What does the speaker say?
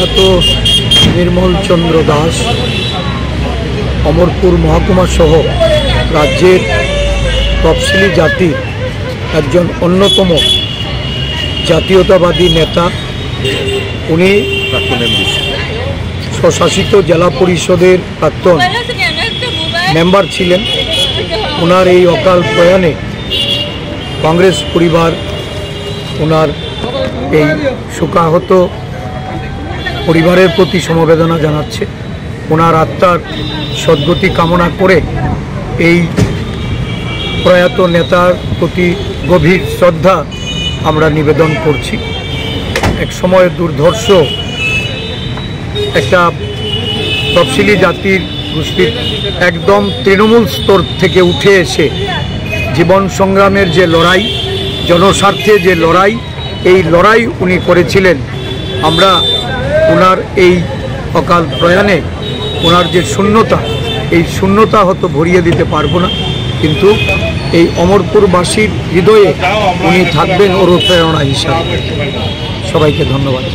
প্রয়াত নির্মল চন্দ্র দাস অমরপুর মহকুমা সহ রাজ্যের তফসিলি জাতির একজন অন্যতম জাতীয়তাবাদী নেতা। উনি স্বশাসিত জেলা পরিষদের প্রাক্তন মেম্বার ছিলেন। ওনার এই অকাল প্রয়াণে কংগ্রেস পরিবার ওনার এই শোকাহত পরিবারের প্রতি সমবেদনা জানাচ্ছে। ওনার আত্মার সদ্গতি কামনা করে এই প্রয়াত নেতার প্রতি গভীর শ্রদ্ধা আমরা নিবেদন করছি। এক সময় দুর্ধর্ষ একটা তফসিলি জাতির গোষ্ঠীর একদম তৃণমূল স্তর থেকে উঠে এসে জীবন সংগ্রামের যে লড়াই, জনস্বার্থে যে লড়াই, এই লড়াই উনি করেছিলেন। আমরা ওনার এই অকাল প্রয়াণে ওনার যে শূন্যতা, এই শূন্যতা হয়তো ভরিয়ে দিতে পারবো না, কিন্তু এই অমরপুরবাসীর হৃদয়ে উনি থাকবেন অনুপ্রেরণা হিসাবে। সবাইকে ধন্যবাদ।